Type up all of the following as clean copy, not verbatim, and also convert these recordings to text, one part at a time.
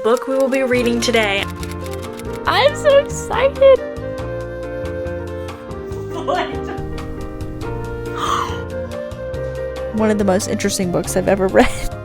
book we will be reading today. I'm so excited. One of the most interesting books I've ever read.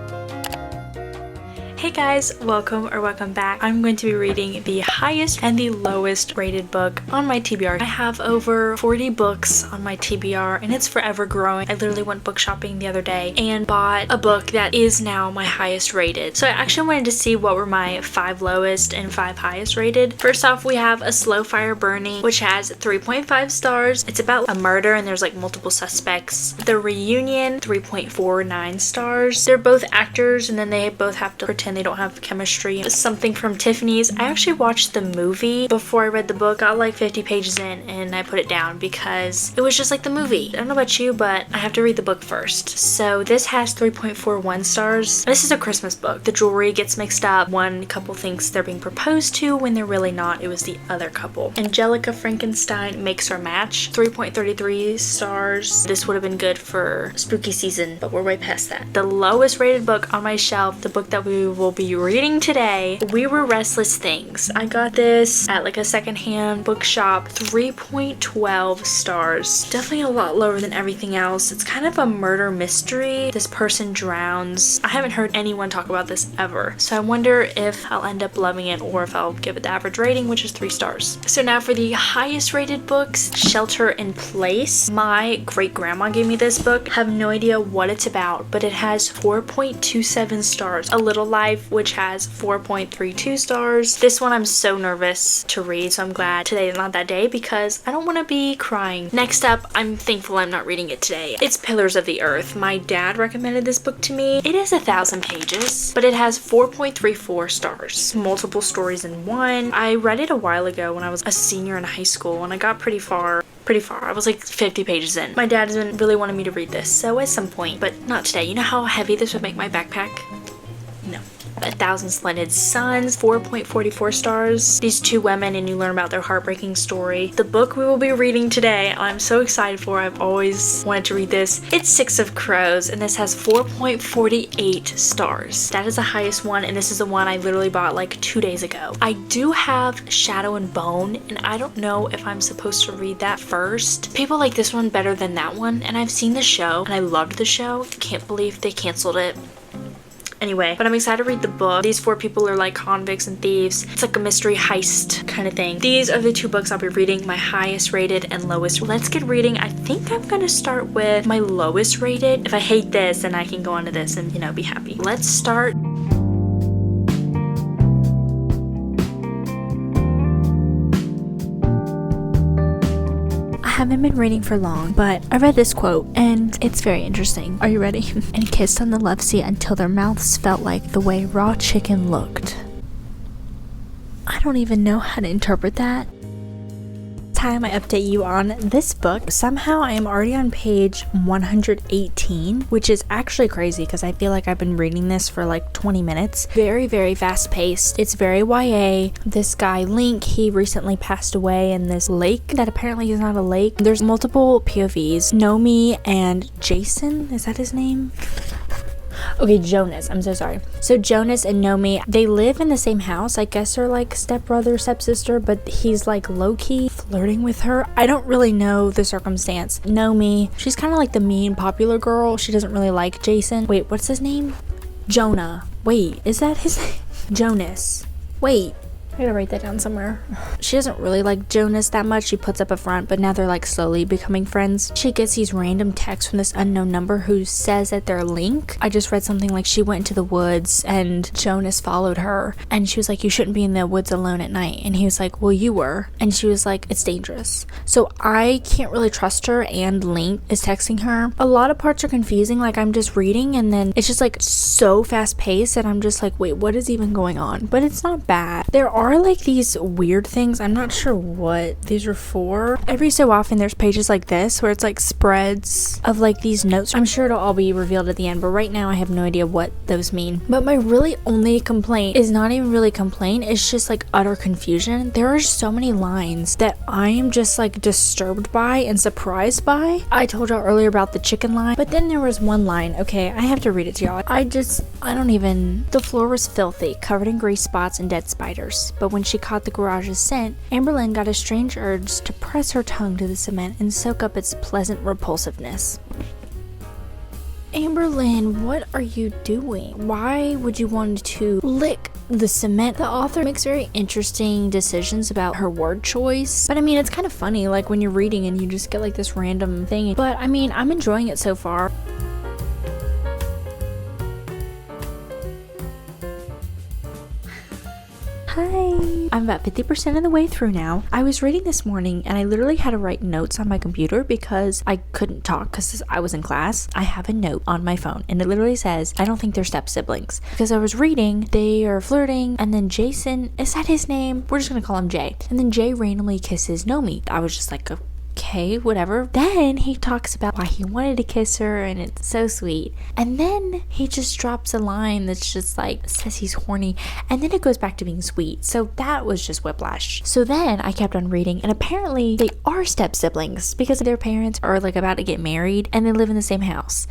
Hey guys, welcome back. I'm going to be reading the highest and the lowest rated book on my TBR. I have over 40 books on my TBR and it's forever growing. I literally went book shopping the other day and bought a book that is now my highest rated. So I actually wanted to see what were my 5 lowest and 5 highest rated. First off, we have A Slow Fire Burning, which has 3.5 stars. It's about a murder and there's like multiple suspects. The Reunion, 3.49 stars. They're both actors and then they both have to pretend they don't have chemistry. Something from Tiffany's. I actually watched the movie before I read the book. I got like 50 pages in and I put it down because it was just like the movie. I don't know about you, but I have to read the book first. So this has 3.41 stars. This is a Christmas book. The jewelry gets mixed up. One couple thinks they're being proposed to when they're really not. It was the other couple. Angelica Frankenstein Makes Her Match, 3.33 stars. This would have been good for spooky season, but we're way past that. The lowest rated book on my shelf, the book that we will be reading today, We Were Restless Things. I got this at like a secondhand bookshop, 3.12 stars. Definitely a lot lower than everything else. It's kind of a murder mystery. This person drowns. I haven't heard anyone talk about this ever, so I wonder if I'll end up loving it or if I'll give it the average rating, which is 3 stars. So now for the highest rated books, Shelter in Place. My great grandma gave me this book. I have no idea what it's about, but it has 4.27 stars. A Little Life, which has 4.32 stars. This one I'm so nervous to read, so I'm glad today is not that day because I don't want to be crying. Next up, I'm thankful I'm not reading it today. It's Pillars of the Earth. My dad recommended this book to me. It is 1,000 pages, but it has 4.34 stars. Multiple stories in one. I read it a while ago when I was a senior in high school and I got pretty far. I was like 50 pages in. My dad has been really wanting me to read this, so at some point, but not today. You know how heavy this would make my backpack? No. 1,000 Splendid Suns, 4.44 stars. These 2 women and you learn about their heartbreaking story. The book we will be reading today, I'm so excited for. I've always wanted to read this. It's Six of Crows and this has 4.48 stars. That is the highest one and this is the one I literally bought like 2 days ago. I do have Shadow and Bone and I don't know if I'm supposed to read that first. People like this one better than that one and I've seen the show and I loved the show. Can't believe they canceled it. Anyway, but I'm excited to read the book. These 4 people are like convicts and thieves. It's like a mystery heist kind of thing. These are the 2 books I'll be reading, my highest rated and lowest. Let's get reading. I think I'm gonna start with my lowest rated. If I hate this, then I can go on to this and, you know, be happy. Let's start. I haven't been reading for long, but I read this quote and it's very interesting. Are you ready? And kissed on the left seat until their mouths felt like the way raw chicken looked. I don't even know how to interpret that. Time I update you on this book. Somehow I am already on page 118, which is actually crazy because I feel like I've been reading this for like 20 minutes. Very, very fast paced. It's very YA. This guy Link, he recently passed away in this lake that apparently is not a lake. There's multiple POVs. Nomi and Jason, is that his name? Okay, Jonas, I'm so sorry. So Jonas and Nomi, they live in the same house. I guess they're like stepbrother, stepsister, but he's like low-key flirting with her. I don't really know the circumstance. Nomi, she's kind of like the mean popular girl. She doesn't really like Jason. Wait, what's his name? Jonah. Wait, is that his name? Jonas. Wait. I gotta write that down somewhere. She doesn't really like Jonas that much. She puts up a front, but now they're like slowly becoming friends. She gets these random texts from this unknown number who says that they're Link. I just read something like she went into the woods and Jonas followed her and she was like, you shouldn't be in the woods alone at night. And he was like, well, you were. And she was like, it's dangerous. So I can't really trust her, and Link is texting her. A lot of parts are confusing. Like I'm just reading and then it's just like so fast paced and I'm just like, wait, what is even going on? But it's not bad. There are are like these weird things. I'm not sure what these are for. Every so often there's pages like this where it's like spreads of like these notes. I'm sure it'll all be revealed at the end, but right now I have no idea what those mean. But my really only complaint is not even really complaint, it's just like utter confusion. There are so many lines that I am just like disturbed by and surprised by. I told y'all earlier about the chicken line, but then there was one line, okay, I have to read it to y'all. I don't even, the floor was filthy, covered in grease spots and dead spiders. But when she caught the garage's scent, Amberlynn got a strange urge to press her tongue to the cement and soak up its pleasant repulsiveness. Amberlynn, what are you doing? Why would you want to lick the cement? The author makes very interesting decisions about her word choice. But I mean, it's kind of funny, like when you're reading and you just get like this random thing. But I mean, I'm enjoying it so far. Hi. I'm about 50% of the way through now. I was reading this morning and I literally had to write notes on my computer because I couldn't talk because I was in class. I have a note on my phone and it literally says, I don't think they're step siblings. Because I was reading, they are flirting, and then Jason, is that his name? We're just gonna call him Jay. And then Jay randomly kisses Nomi. I was just like, okay, whatever. Then he talks about why he wanted to kiss her and it's so sweet. And then he just drops a line that's just like, says he's horny, and then it goes back to being sweet. So that was just whiplash. So then I kept on reading, and apparently they are step siblings because their parents are like about to get married and they live in the same house.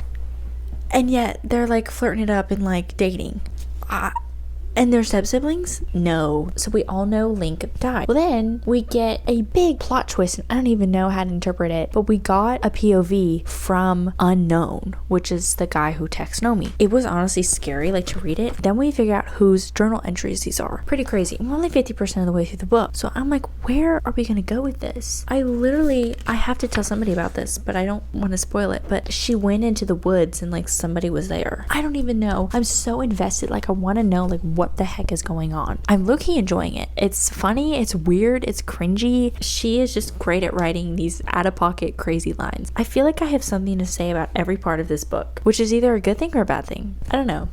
And yet they're like flirting it up and like dating. And they're step siblings? No. So we all know Link died. Well, then we get a big plot twist, and I don't even know how to interpret it, but we got a POV from Unknown, which is the guy who texts Nomi. It was honestly scary, like, to read it. Then we figure out whose journal entries these are. Pretty crazy. I'm only 50% of the way through the book. So I'm like, where are we gonna go with this? I have to tell somebody about this, but I don't want to spoil it. But she went into the woods and like somebody was there. I don't even know. I'm so invested. Like, I want to know like what the heck is going on. I'm low-key enjoying it. It's funny, it's weird, it's cringy. She is just great at writing these out-of-pocket crazy lines. I feel like I have something to say about every part of this book, which is either a good thing or a bad thing. I don't know.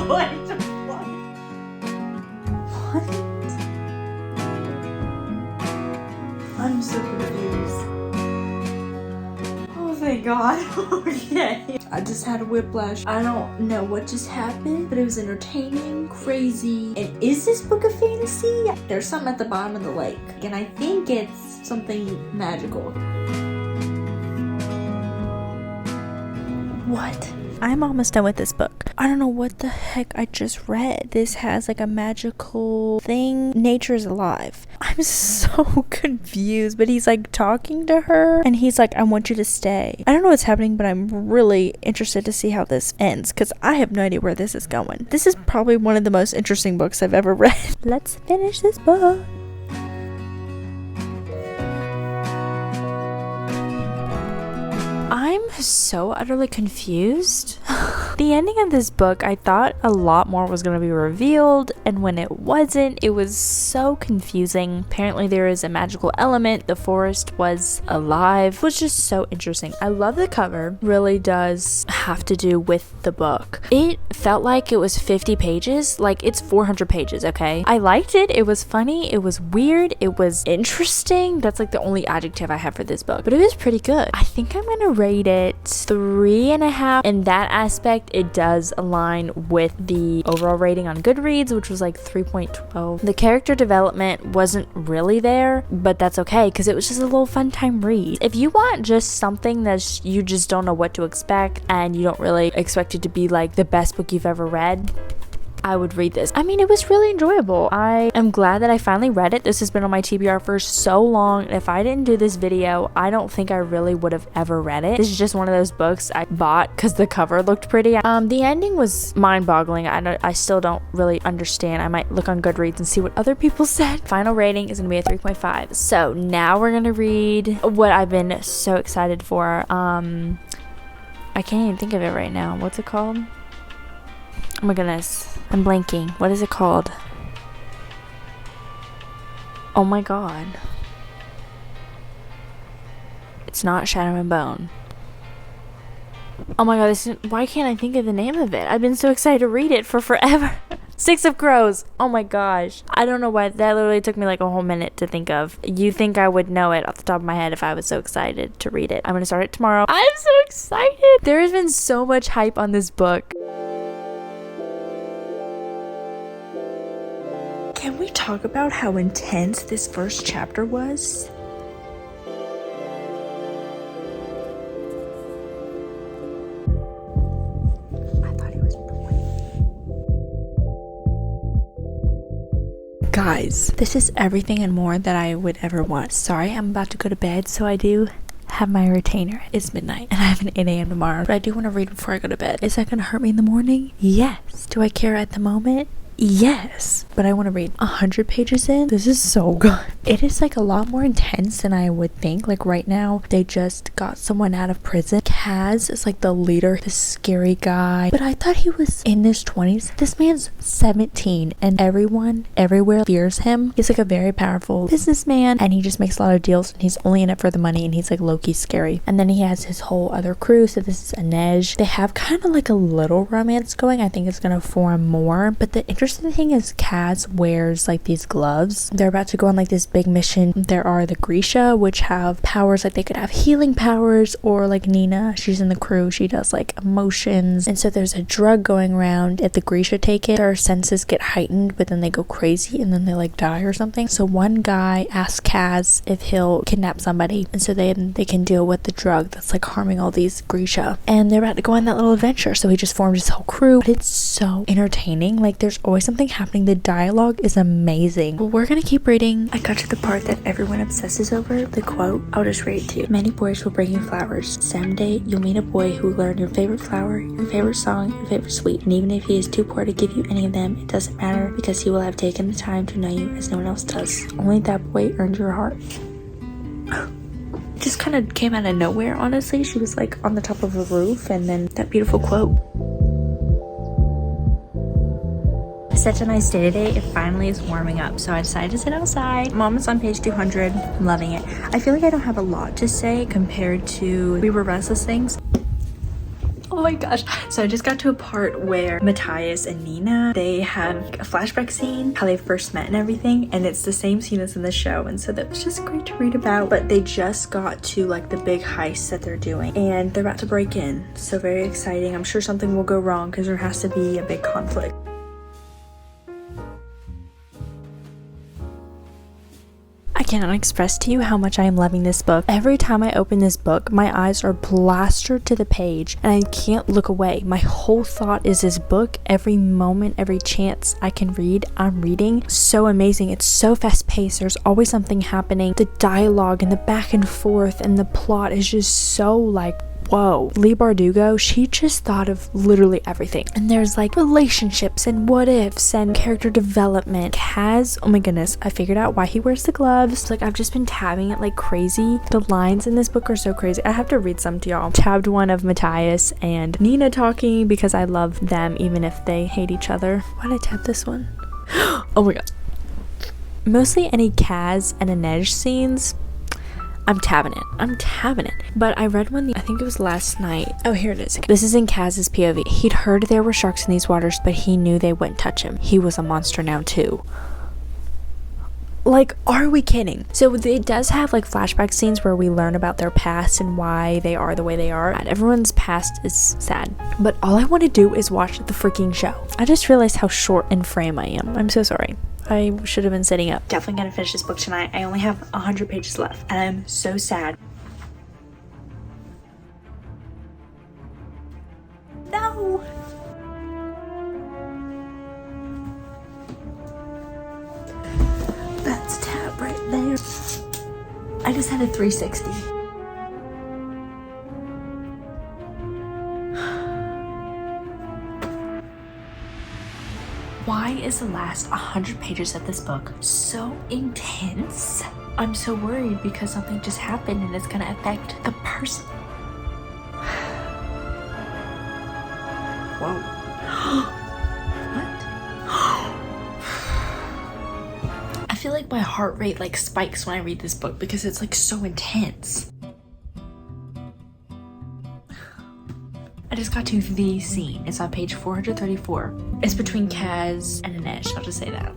What? I'm so confused. Thank God. Okay. I just had a whiplash. I don't know what just happened, but it was entertaining, crazy. And is this book a fantasy? There's something at the bottom of the lake, and I think it's something magical. What? I'm almost done with this book. I don't know what the heck I just read. This has like a magical thing. Nature is alive. I'm so confused, but he's like talking to her and he's like, I want you to stay. I don't know what's happening, but I'm really interested to see how this ends because I have no idea where this is going. This is probably one of the most interesting books I've ever read. Let's finish this book. I'm so utterly confused. The ending of this book, I thought a lot more was going to be revealed, and when it wasn't, it was so confusing. Apparently there is a magical element. The forest was alive. It was just so interesting. I love the cover. Really does have to do with the book. It felt like it was 50 pages. Like, it's 400 pages, okay? I liked it. It was funny. It was weird. It was interesting. That's like the only adjective I have for this book. But it was pretty good. I think I'm gonna rate it 3.5. In that aspect, it does align with the overall rating on Goodreads, which was like 3.12. The character development wasn't really there, but that's okay because it was just a little fun time read. If you want just something that you just don't know what to expect and you don't really expect it to be like the best book you've ever read, I would read this. I mean, it was really enjoyable. I am glad that I finally read it. This has been on my TBR for so long. If I didn't do this video, I don't think I really would have ever read it. This is just one of those books I bought because the cover looked pretty. The ending was mind-boggling. I still don't really understand. I might look on Goodreads and see what other people said. Final rating is gonna be a 3.5. So now we're gonna read what I've been so excited for. I can't even think of it right now. What's it called? Oh my goodness, I'm blanking. What is it called? Oh my god. It's not Shadow and Bone. Oh my god, why can't I think of the name of it? I've been so excited to read it for forever. Six of Crows. Oh my gosh. I don't know why. That literally took me like a whole minute to think of. You think I would know it off the top of my head if I was so excited to read it. I'm going to start it tomorrow. I'm so excited. There has been so much hype on this book. Can we talk about how intense this first chapter was? Guys, this is everything and more that I would ever want. Sorry, I'm about to go to bed, so I do have my retainer. It's midnight and I have an 8 a.m. tomorrow, but I do want to read before I go to bed. Is that gonna hurt me in the morning? Yes. Do I care at the moment? Yes, but I want to read 100 pages in. This is so good. It is like a lot more intense than I would think. Like right now, they just got someone out of prison. Kaz is like the leader, the scary guy. But I thought he was in his 20s. This man's 17 and everyone everywhere fears him. He's like a very powerful businessman and he just makes a lot of deals and he's only in it for the money and he's like low-key scary. And then he has his whole other crew. So this is Inej. They have kind of like a little romance going. I think it's going to form more. But the interesting thing is Kaz wears like these gloves. They're about to go on like this big mission. There are the Grisha, which have powers, like they could have healing powers, or like Nina, she's in the crew, she does like emotions. And so there's a drug going around. If the Grisha take it, their senses get heightened, but then they go crazy and then they like die or something. So one guy asks Kaz if he'll kidnap somebody, and so they can deal with the drug that's like harming all these Grisha. And they're about to go on that little adventure. So he just formed his whole crew. But it's so entertaining. Like there's always something happening. The dialogue is amazing. Well, we're gonna keep reading. I got to the part that everyone obsesses over, the quote. I'll just read it to you. Many boys will bring you flowers. Someday you'll meet a boy who will learn your favorite flower, your favorite song, your favorite sweet. And even if he is too poor to give you any of them, it doesn't matter because he will have taken the time to know you as no one else does. Only that boy earned your heart. Just kind of came out of nowhere, honestly. She was like on the top of a roof and then that beautiful quote. Such a nice day today. It finally is warming up, so I decided to sit outside. Mom is on page 200. I'm loving it. I feel like I don't have a lot to say compared to We Were Restless things. Oh my gosh. So I just got to a part where Matthias and Nina, they have a flashback scene, how they first met and everything, and it's the same scene as in the show, and so that was just great to read about. But they just got to like the big heist that they're doing and they're about to break in, so very exciting. I'm sure something will go wrong because there has to be a big conflict. I cannot express to you how much I am loving this book. Every time I open this book, my eyes are plastered to the page and I can't look away. My whole thought is this book. Every moment, every chance I can read, I'm reading. So amazing. It's so fast paced. There's always something happening. The dialogue and the back and forth and the plot is just so like, whoa. Leigh Bardugo, she just thought of literally everything. And there's like relationships and what ifs and character development. Kaz, oh my goodness, I figured out why he wears the gloves. Like I've just been tabbing it like crazy. The lines in this book are so crazy. I have to read some to y'all. Tabbed one of Matthias and Nina talking because I love them even if they hate each other. Why'd I tab this one? Oh my god. Mostly any Kaz and Inej scenes, I'm tabbing it. But I read one, I think it was last night. Oh, here it is. This is in Kaz's POV. He'd heard there were sharks in these waters, but he knew they wouldn't touch him. He was a monster now too. Like, are we kidding? So it does have like flashback scenes where we learn about their past and why they are the way they are. And everyone's past is sad. But all I want to do is watch the freaking show. I just realized how short in frame I am. I'm so sorry. I should have been sitting up. Definitely gonna finish this book tonight. I only have 100 pages left and I'm so sad. No! That's tab right there. I just had a 360. Why is the last 100 pages of this book so intense? I'm so worried because something just happened and it's gonna affect the person. Whoa. What? I feel like my heart rate like spikes when I read this book because it's like so intense. I just got to the scene. It's on page 434. It's between Kaz and Inej. I'll just say that.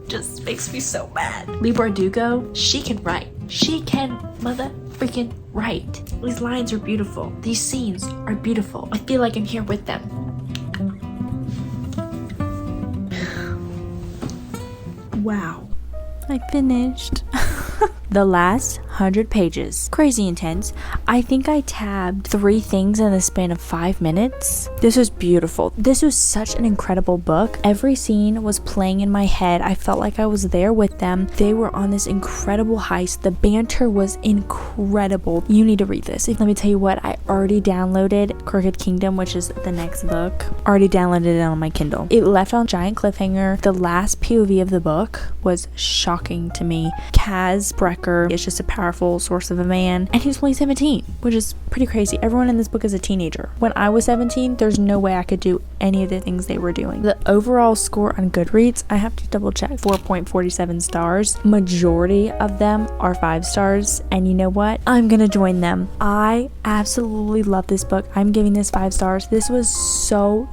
Just makes me so mad. Leigh Bardugo, she can write. She can mother freaking write. These lines are beautiful. These scenes are beautiful. I feel like I'm here with them. Wow. I finished. The last 100 pages. Crazy intense. I think I tabbed 3 things in the span of 5 minutes. This was beautiful. This was such an incredible book. Every scene was playing in my head. I felt like I was there with them. They were on this incredible heist. The banter was incredible. You need to read this. Let me tell you what, I already downloaded Crooked Kingdom, which is the next book. Already downloaded it on my Kindle. It left on a giant cliffhanger. The last POV of the book was shocking to me. Kaz Brecker is just a powerful source of a man, and he's only 17, which is pretty crazy. Everyone in this book is a teenager. When I was 17, there's no way I could do any of the things they were doing. The overall score on Goodreads, I have to double check, 4.47 stars. Majority of them are 5 stars, and you know what? I'm gonna join them. I absolutely love this book. I'm giving this 5 stars. This was so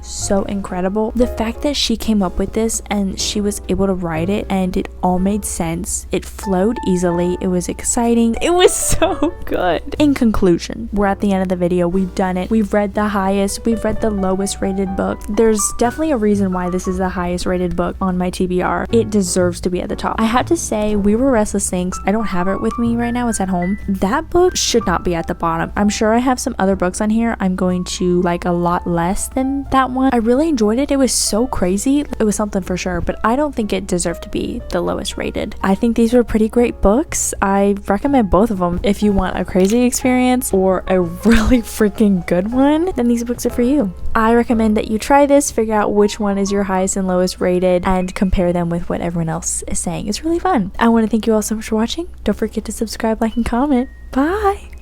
incredible. The fact that she came up with this and she was able to write it and it all made sense. It flowed easily. It was exciting. It was so good. In conclusion, we're at the end of the video. We've done it. We've read the highest. We've read the lowest rated book. There's definitely a reason why this is the highest rated book on my TBR. It deserves to be at the top. I have to say, We Were Restless Things, I don't have it with me right now. It's at home. That book should not be at the bottom. I'm sure I have some other books on here I'm going to like a lot less than that one. I really enjoyed it. It was so crazy. It was something for sure, but I don't think it deserved to be the lowest rated. I think these were pretty great books. I recommend both of them. If you want a crazy experience or a really freaking good one, then these books are for you. I recommend that you try this, figure out which one is your highest and lowest rated, and compare them with what everyone else is saying. It's really fun. I want to thank you all so much for watching. Don't forget to subscribe, like, and comment. Bye!